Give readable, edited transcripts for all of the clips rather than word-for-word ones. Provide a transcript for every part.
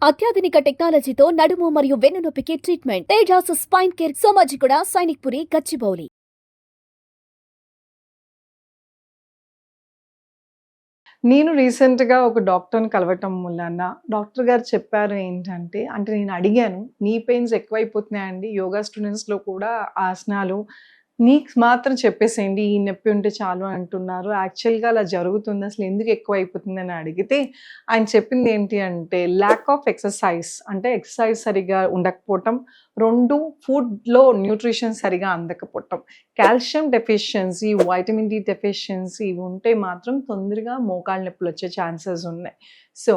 అత్యాధునిక టెక్నాలజీతో నడుము మరియు వెన్నునొప్పికి treatment Tejas spine care Somajiguda Sainikpuri Gachibowli. నేను రీసెంట్‌గా ఒక డాక్టర్‌ని కలవటం మూలాన డాక్టర్ గారు చెప్పారు ఏంటంటే, నేను అడిగాను, "నీ పెయిన్స్ ఎక్కువైపోతున్నాయండి. యోగా స్టూడెంట్స్‌లో కూడా ఆసనాలు నీకు మాత్రం చెప్పేసేయండి. ఈ నొప్పి ఉంటే చాలు అంటున్నారు. యాక్చువల్‌గా అలా జరుగుతుందా? అసలు ఎందుకు ఎక్కువైపోతుందని" అడిగితే ఆయన చెప్పింది ఏంటి అంటే, ల్యాక్ ఆఫ్ ఎక్సర్సైజ్ అంటే ఎక్సర్సైజ్ సరిగ్గా ఉండకపోవటం. 2 ఫుడ్‌లో న్యూట్రిషన్ సరిగ్గా అందకపోవటం. Calcium deficiency, vitamin D deficiency ఇవి ఉంటే మాత్రం తొందరగా మోకాళ్ళ నొప్పులొచ్చే ఛాన్సెస్ ఉన్నాయి. సో,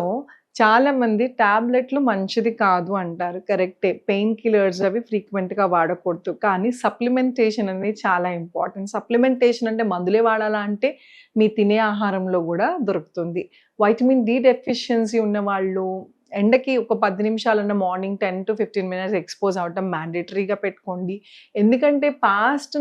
చాలామంది టాబ్లెట్లు మంచిది కాదు అంటారు. కరెక్టే. పెయిన్ కిల్లర్స్ అవి ఫ్రీక్వెంట్‌గా వాడకూడదు. కానీ సప్లిమెంటేషన్ అనేది చాలా ఇంపార్టెంట్. సప్లిమెంటేషన్ అంటే మందులే వాడాలా అంటే, మీ తినే ఆహారంలో గూడా దొరుకుతుంది. వైటమిన్ డి డెఫిషియన్సీ ఉన్నవాళ్ళు ఎండకి ఒక 10 నిమిషాలన్నా మార్నింగ్ 10-15 మినిట్స్ ఎక్స్‌పోజ్ అవ్వటం మ్యాండేటరీగా పెట్టుకోండి. ఎందుకంటే 1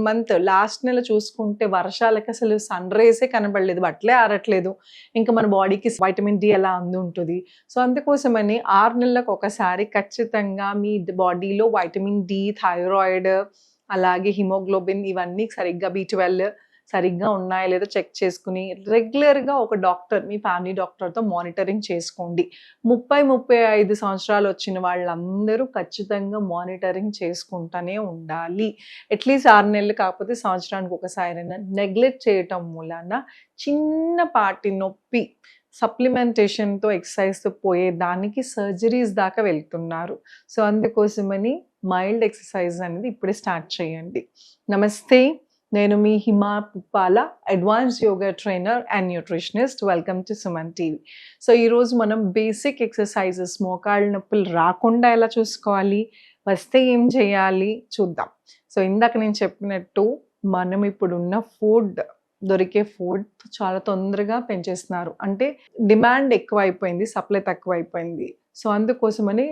మంత్ లాస్ట్ నెల చూసుకుంటే వర్షాలకి అసలు సన్ రేసే కనబడలేదు. బట్టలే ఆరట్లేదు. ఇంకా మన బాడీకి వైటమిన్ డి ఎలా అందుంటది. సో, అందుకోసమని 6 నెలలకు ఒకసారి ఖచ్చితంగా మీ బాడీలో వైటమిన్ డి, థైరాయిడ్ అలాగే హిమోగ్లోబిన్ ఇవన్నీ సరిగ్గా బి12 సరిగ్గా ఉన్నాయా లేదో చెక్ చేసుకుని రెగ్యులర్‌గా ఒక డాక్టర్ మీ ఫ్యామిలీ డాక్టర్‌తో మానిటరింగ్ చేసుకోండి. 35 సంవత్సరాలు వచ్చిన వాళ్ళందరూ ఖచ్చితంగా మానిటరింగ్ చేసుకుంటూనే ఉండాలి. అట్‌లీస్ట్ 6 నెలలు కాకపోతే సంవత్సరానికి ఒకసారైనా. నెగ్లెక్ట్ చేయటం మూలాన చిన్నపాటి నొప్పి సప్లిమెంటేషన్‌తో ఎక్సర్సైజ్‌తో పోయేదానికి సర్జరీస్ దాకా వెళ్తున్నారు. సో, అందుకోసమని మైల్డ్ ఎక్సర్సైజ్ అనేది ఇప్పుడే స్టార్ట్ చేయండి. నమస్తే. నేను మీ Hima Puppala, advanced yoga trainer and nutritionist. Welcome to Suman TV. So, ఈరోజు మనం బేసిక్ ఎక్సర్సైజెస్ మోకాళ్ళ నొప్పులు రాకుండా ఎలా చూసుకోవాలి, వస్తే ఏం చేయాలి చూద్దాం. సో, ఇందాక నేను చెప్పినట్టు మనం ఇప్పుడున్న దొరికే ఫుడ్ చాలా తొందరగా పెంచేస్తున్నారు. అంటే డిమాండ్ ఎక్కువైపోయింది, సప్లై తక్కువైపోయింది. సో, అందుకోసమని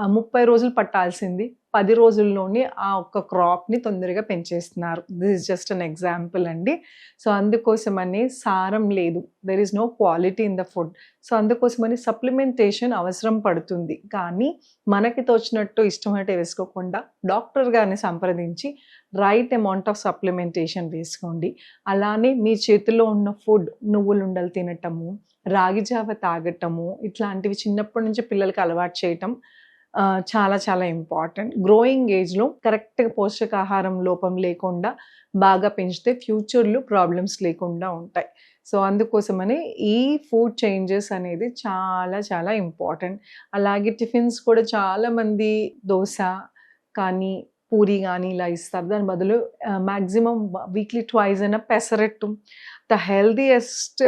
30 రోజులు పట్టాల్సింది 10 రోజుల్లోనే ఆ ఒక్క క్రాప్‌ని తొందరగా పెంచేస్తున్నారు. This is just an example అండి. సో, అందుకోసమని సారం లేదు. There is no quality in the food. So, అందుకోసమని సప్లిమెంటేషన్ అవసరం పడుతుంది. కానీ మనకి తోచినట్టు ఇష్టమైనట్టు వేసుకోకుండా డాక్టర్ గారిని సంప్రదించి రైట్ అమౌంట్ ఆఫ్ సప్లిమెంటేషన్ వేసుకోండి. అలానే మీ చేతిలో ఉన్న ఫుడ్ నువ్వులుండలు తినటము, రాగి జావ తాగటము ఇట్లాంటివి చిన్నప్పటి నుంచి పిల్లలకి అలవాటు చేయటం చాలా చాలా ఇంపార్టెంట్. గ్రోయింగ్ ఏజ్‌లో కరెక్ట్‌గా పోషకాహారం లోపం లేకుండా బాగా పెంచితే ఫ్యూచర్‌లో ప్రాబ్లమ్స్ లేకుండా ఉంటాయి. సో, అందుకోసమని ఈ ఫుడ్ చేంజెస్ అనేది చాలా చాలా ఇంపార్టెంట్. అలాగే టిఫిన్స్ కూడా చాలామంది దోస కానీ, పూరి గానీ ఇలా ఇస్తారు. దాని బదులు మాక్సిమం వీక్లీ ట్వైస్ అయినా pesarattu. The healthiest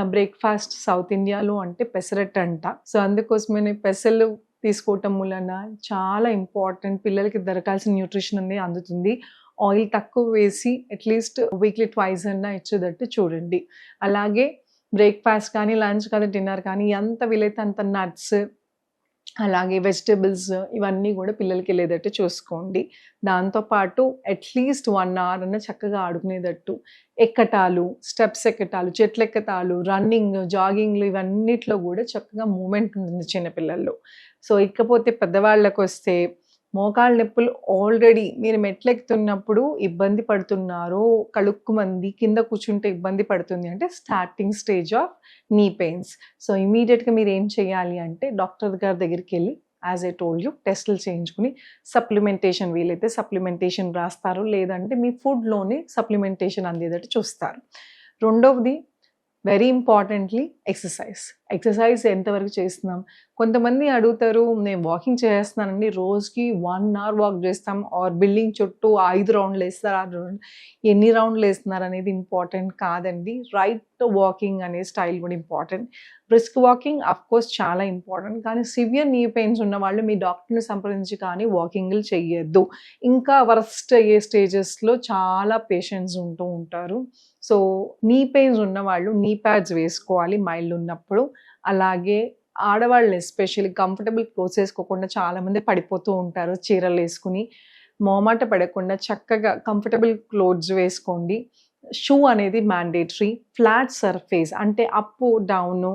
breakfast south ఇండియాలో అంటే పెసరట్టంట. సో, అందుకోసమని పెసలు తీసుకోవటం మూలన చాలా ఇంపార్టెంట్. పిల్లలకి దొరకాల్సిన న్యూట్రిషన్ అనేది అందుతుంది. ఆయిల్ తక్కువ వేసి అట్‌లీస్ట్ వీక్లీ ట్వైస్ అన్నా ఇచ్చేటట్టు చూడండి. అలాగే బ్రేక్‌ఫాస్ట్ కానీ, లంచ్ కానీ, డిన్నర్ కానీ ఎంత వీలైతే అంత నట్స్ అలాగే వెజిటబుల్స్ ఇవన్నీ గూడా పిల్లలకెళ్ళేటట్టు చూసుకోండి. దాంతో పాటు అట్‌లీస్ట్ 1 అవర్ అన్నా చక్కగా ఆడుకునేటట్టు ఎక్కటాలు, స్టెప్స్ ఎక్కటాలు, చెట్లెక్కటాలు, రన్నింగ్, జాగింగ్‌లు ఇవన్నిట్లో గూడా చక్కగా మూవ్‌మెంట్ ఉంటుంది చిన్న పిల్లల్లో. సో, ఇకపోతే పెద్దవాళ్ళకొస్తే మోకాళ్ళ నొప్పులు ఆల్రెడీ మీరు మెట్లెక్కుతున్నప్పుడు ఇబ్బంది పడుతున్నారు, కళుక్కుమంది, కింద కూర్చుంటే ఇబ్బంది పడుతుంది అంటే స్టార్టింగ్ స్టేజ్ ఆఫ్ నీ పెయిన్స్. సో, ఇమ్మీడియేట్‌గా మీరేం చేయాలి అంటే డాక్టర్ గారి దగ్గరికెళ్ళి యాజ్ ఐ టోల్డ్ యూ టెస్టులు చేయించుకుని సప్లిమెంటేషన్ వీలైతే సప్లిమెంటేషన్ రాస్తారు. లేదంటే మీ ఫుడ్‌లోనే సప్లిమెంటేషన్ అందేటట్టు చూస్తారు. రెండవది వెరీ ఇంపార్టెంట్‌లీ ఎక్సర్సైజ్. ఎక్సర్సైజ్ ఎంతవరకు చేస్తున్నాం? కొంతమంది అడుగుతారు, నేను వాకింగ్ చేసేస్తున్నానండి. రోజుకి 1 అవర్ వాక్ చేస్తాం ఆర్ బిల్డింగ్ చుట్టూ 5 రౌండ్లు ఏస్తారు, 6 రౌండ్లు. ఎన్ని రౌండ్లు ఏస్తున్నారు అనేది ఇంపార్టెంట్ కాదండి. రైట్ వాకింగ్ అనే స్టైల్ కూడా ఇంపార్టెంట్. బ్రిస్క్ వాకింగ్ అఫ్‌కోర్స్ చాలా ఇంపార్టెంట్. కానీ సివియర్ నీ పెయిన్స్ ఉన్నవాళ్ళు మీ డాక్టర్‌ని సంప్రదించి కానీ వాకింగ్‌లు చెయ్యొద్దు. ఇంకా వరస్ట్ అయ్యే స్టేజెస్‌లో చాలా పేషెంట్స్ ఉంటూ ఉంటారు. సో, నీ పెయిన్స్ ఉన్నవాళ్ళు నీ ప్యాడ్స్ వేసుకోవాలి మైల్డ్ ఉన్నప్పుడు. అలాగే ఆడవాళ్ళు ఎస్పెషల్లీ కంఫర్టబుల్ క్లోత్స్ ఏసుకోకుండా చాలామంది పడిపోతూ ఉంటారు చీరలేసుకుని. మొహమాట పడకుండా చక్కగా కంఫర్టబుల్ క్లోత్స్ వేసుకోండి. షూ అనేది మ్యాండేటరీ. ఫ్లాట్ సర్ఫేస్ అంటే అప్ డౌన్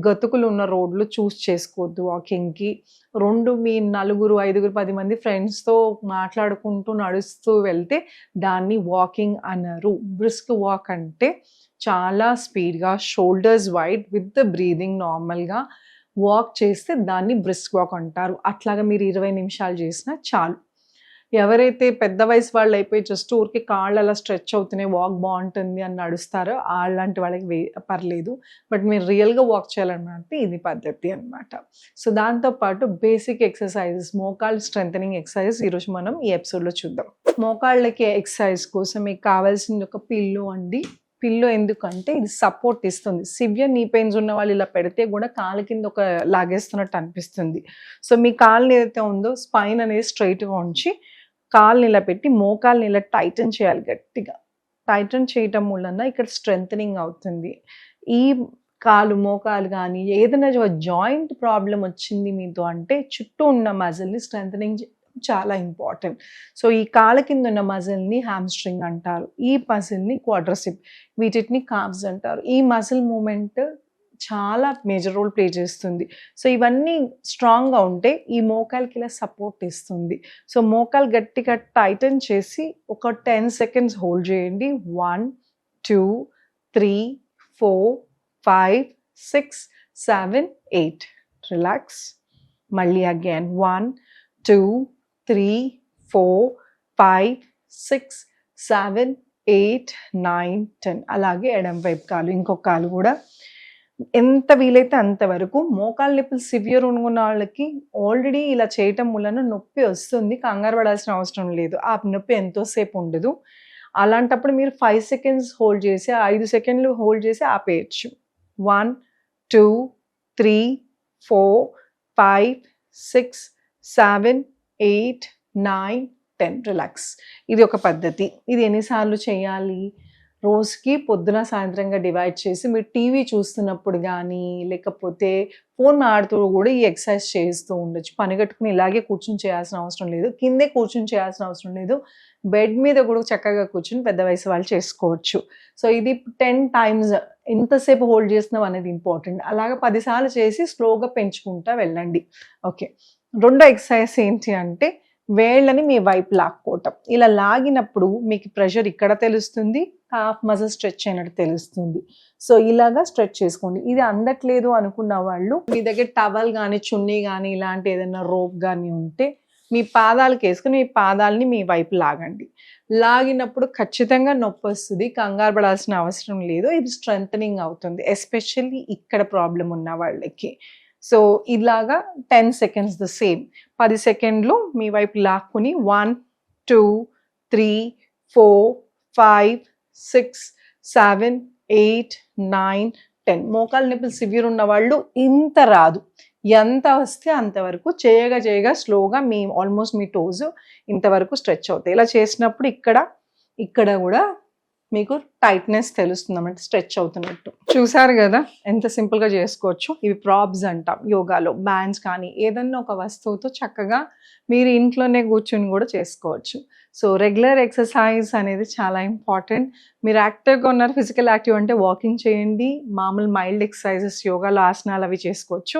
గతుకులు ఉన్న రోడ్లు చూస్ చేసుకోవద్దు వాకింగ్కి. 2 మీ 4, 5, 10 మంది ఫ్రెండ్స్తో మాట్లాడుకుంటూ నడుస్తూ వెళ్తే దాన్ని వాకింగ్ అనరు. బ్రిస్క్ వాక్ అంటే చాలా స్పీడ్గా shoulders wide with the breathing నార్మల్గా వాక్ చేస్తే దాన్ని బ్రిస్క్ వాక్ అంటారు. అట్లాగా మీరు 20 నిమిషాలు చేసినా చాలు. ఎవరైతే పెద్ద వయసు వాళ్ళు అయిపోయి జస్ట్ ఊరికి కాళ్ళు అలా స్ట్రెచ్ అవుతున్నాయి వాక్ బాగుంటుంది అని నడుస్తారో అలాంటి వాళ్ళకి పర్లేదు. బట్ మీరు రియల్గా వాక్ చేయాలన్నమాట ఇది పద్ధతి అనమాట. సో దాంతోపాటు బేసిక్ ఎక్సర్సైజెస్, మోకాళ్ళు స్ట్రెంథనింగ్ ఎక్సర్సైజెస్ ఈరోజు మనం ఈ ఎపిసోడ్లో చూద్దాం. మోకాళ్ళకి ఎక్సర్సైజ్ కోసం మీకు కావాల్సింది ఒక పిల్లో అండి. పిల్లో ఎందుకంటే ఇది సపోర్ట్ ఇస్తుంది. సివియర్ నీ పెయిన్స్ ఉన్న వాళ్ళు ఇలా పెడితే కూడా కాళ్ళ కింద ఒక లాగేస్తున్నట్టు అనిపిస్తుంది. సో మీ కాళ్ళని ఏదైతే ఉందో స్పైన్ అనేది స్ట్రైట్గా ఉంచి కాళ్ళని ఇలా పెట్టి మోకాళ్ళని ఇలా టైటన్ చేయాలి గట్టిగా. టైటన్ చేయటం వలన ఇక్కడ స్ట్రెంథనింగ్ అవుతుంది. ఈ కాలు మోకాలు కానీ ఏదైనా జాయింట్ ప్రాబ్లం వచ్చింది మీతో అంటే చుట్టూ ఉన్న మజిల్ని స్ట్రెంథనింగ్ చాలా ఇంపార్టెంట్. సో ఈ కాళ్ళ కింద ఉన్న మజిల్ని హ్యామ్స్ట్రింగ్ అంటారు. ఈ మజిల్ని క్వాడ్రసిప్, వీటిని కాబ్స్ అంటారు. ఈ మజిల్ మూమెంట్ చాలా మేజర్ రోల్ ప్లే చేస్తుంది. సో ఇవన్నీ స్ట్రాంగ్గా ఉంటే ఈ మోకాలకి ఇలా సపోర్ట్ ఇస్తుంది. సో మోకాలు గట్టిగా టైటన్ చేసి ఒక 10 సెకండ్స్ హోల్డ్ చేయండి. 1 2 3 4 5 6 7 8 రిలాక్స్. మళ్ళీ అగైన్ 1 2 3 4 5 6 7 8 9 10. అలాగే ఎడం వైపు కాలు, ఇంకొక కాలు కూడా ఎంత వీలైతే అంతవరకు. మోకాళ్ళ నొప్పులు సివియర్ ఉన్న వాళ్ళకి ఆల్రెడీ ఇలా చేయటం వలన నొప్పి వస్తుంది, కంగారు పడాల్సిన అవసరం లేదు. ఆ నొప్పి ఎంతోసేపు ఉండదు. అలాంటప్పుడు మీరు 5 సెకండ్స్ హోల్డ్ చేసి 5 సెకండ్లు హోల్డ్ చేసి ఆపేయచ్చు. 1 2 3 4 5 6 7 8 9 10 రిలాక్స్. ఇది ఒక పద్ధతి. ఇది ఎన్నిసార్లు చేయాలి? రోజుకి పొద్దున సాయంత్రంగా డివైడ్ చేసి మీరు టీవీ చూస్తున్నప్పుడు కానీ లేకపోతే ఫోన్ ఆడుతూ కూడా ఈ ఎక్సర్సైజ్ చేస్తూ ఉండొచ్చు. పని కట్టుకుని ఇలాగే కూర్చొని చేయాల్సిన అవసరం లేదు, కిందే కూర్చొని చేయాల్సిన అవసరం లేదు. బెడ్ మీద కూడా చక్కగా కూర్చొని పెద్ద వయసు వాళ్ళు చేసుకోవచ్చు. సో ఇది 10 టైమ్స్ ఎంతసేపు హోల్డ్ చేస్తున్నాం అనేది ఇంపార్టెంట్. అలాగా 10 సార్లు చేసి స్లోగా పెంచుకుంటా వెళ్ళండి. ఓకే, రెండో ఎక్సర్సైజ్ ఏంటి అంటే వేళ్ళని మీ వైపు లాక్కోవటం. ఇలా లాగినప్పుడు మీకు ప్రెషర్ ఇక్కడ తెలుస్తుంది, కాఫ్ మజిల్ స్ట్రెచ్ అయినట్టు తెలుస్తుంది. సో ఇలాగా స్ట్రెచ్ చేసుకోండి. ఇది అందట్లేదు అనుకున్న వాళ్ళు మీ దగ్గర టవల్ కానీ చున్నీ కానీ ఇలాంటి ఏదైనా రోప్ కానీ ఉంటే మీ పాదాలకు వేసుకుని మీ పాదాలని మీ వైపు లాగండి. లాగినప్పుడు ఖచ్చితంగా నొప్పి వస్తుంది, కంగారు పడాల్సిన అవసరం లేదు. ఇది స్ట్రెంథనింగ్ అవుతుంది, ఎస్పెషల్లీ ఇక్కడ ప్రాబ్లం ఉన్న వాళ్ళకి. సో ఇలాగా 10 సెకండ్స్ ద సేమ్. 10 సెకండ్లు మీ వైపు లాక్కుని 1 2 3 4 5 6 7 8 9 10. మోకాళ్ళ నొప్పులు సివియర్ ఉన్న వాళ్ళు ఇంత రాదు, ఎంత వస్తే అంతవరకు చేయగా స్లోగా మీ ఆల్మోస్ట్ మీ టోస్ ఇంతవరకు స్ట్రెచ్ అవుతాయి. ఇలా చేసినప్పుడు ఇక్కడ కూడా మీకు టైట్నెస్ తెలుస్తుంది అన్నమాట, స్ట్రెచ్ అవుతున్నట్టు. చూసారు కదా ఎంత సింపుల్గా చేసుకోవచ్చు. ఇవి ప్రాప్స్ అంటాం యోగాలో. బ్యాండ్స్ కానీ ఏదన్నా ఒక వస్తువుతో చక్కగా మీరు ఇంట్లోనే కూర్చొని కూడా చేసుకోవచ్చు. సో రెగ్యులర్ ఎక్సర్సైజ్ అనేది చాలా ఇంపార్టెంట్. మీరు యాక్టివ్గా ఉన్నారు, ఫిజికల్ యాక్టివ్ అంటే వాకింగ్ చేయండి, మామూలు మైల్డ్ ఎక్సర్సైజెస్ యోగాలో ఆసనాలు అవి చేసుకోవచ్చు.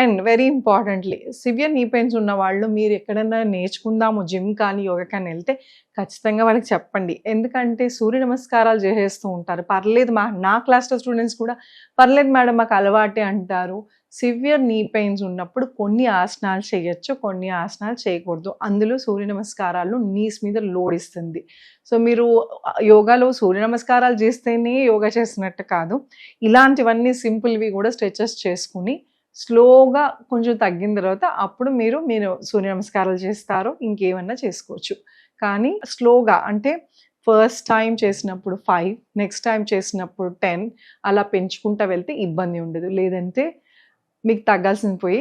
అండ్ వెరీ ఇంపార్టెంట్లీ సివియర్ నీ పెయిన్స్ ఉన్న వాళ్ళు మీరు ఎక్కడైనా నేర్చుకుందాము జిమ్ కానీ యోగా కానీ వెళ్తే ఖచ్చితంగా వాళ్ళకి చెప్పండి. ఎందుకంటే సూర్య నమస్కారాలు చేసేస్తూ ఉంటారు. పర్లేదు, నా క్లాస్లో స్టూడెంట్స్ కూడా పర్లేదు మేడం మాకు అలవాటే అంటారు. సివియర్ నీ పెయిన్స్ ఉన్నప్పుడు కొన్ని ఆసనాలు చేయొచ్చు, కొన్ని ఆసనాలు చేయకూడదు. అందులో సూర్య నమస్కారాలు నీస్ మీద లోడ్ ఇస్తుంది. సో మీరు యోగాలో సూర్య నమస్కారాలు చేస్తేనే యోగా చేస్తున్నట్టు కాదు, ఇలాంటివన్నీ సింపుల్వి కూడా స్ట్రెచెస్ చేసుకుని స్లోగా కొంచెం తగ్గిన తర్వాత అప్పుడు మీరు సూర్య నమస్కారాలు చేస్తారో ఇంకేమన్నా చేసుకోవచ్చు. కానీ స్లోగా అంటే ఫస్ట్ టైం చేసినప్పుడు 5, నెక్స్ట్ టైం చేసినప్పుడు 10 అలా పెంచుకుంటూ వెళ్తే ఇబ్బంది ఉండదు. లేదంటే మీకు తగ్గాల్సిన పోయి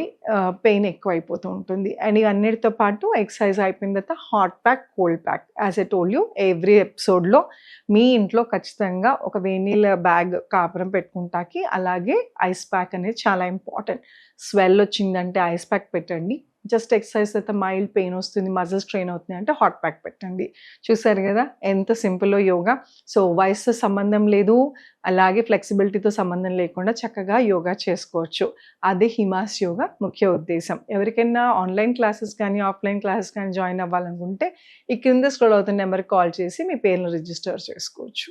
పెయిన్ ఎక్కువ అయిపోతూ ఉంటుంది. అండ్ ఇవన్నిటితో పాటు ఎక్సర్సైజ్ అయిపోయిన తర్వాత hot pack, cold pack. As I told you every ఎపిసోడ్లో మీ ఇంట్లో ఖచ్చితంగా ఒక వేనీళ్ళ బ్యాగ్ కాపురం పెట్టుకుంటాకి. అలాగే ఐస్ ప్యాక్ అనేది చాలా ఇంపార్టెంట్. స్వెల్ వచ్చిందంటే ఐస్ ప్యాక్ పెట్టండి. జస్ట్ ఎక్సర్సైజ్ అయితే మైల్డ్ పెయిన్ వస్తుంది, మజిల్స్ స్ట్రెయిన్ అవుతుంది అంటే హాట్ ప్యాక్ పెట్టండి. చూసారు కదా ఎంత సింపుల్లో యోగా. సో వయసుతో సంబంధం లేదు, అలాగే ఫ్లెక్సిబిలిటీతో సంబంధం లేకుండా చక్కగా యోగా చేసుకోవచ్చు. అదే హిమాస్ యోగా ముఖ్య ఉద్దేశం. ఎవరికైనా ఆన్లైన్ క్లాసెస్ కానీ ఆఫ్లైన్ క్లాసెస్ కానీ జాయిన్ అవ్వాలనుకుంటే ఈ కింద స్క్రోల్ అవుతున్న నెంబర్కి కాల్ చేసి మీ పేర్లు రిజిస్టర్ చేసుకోవచ్చు.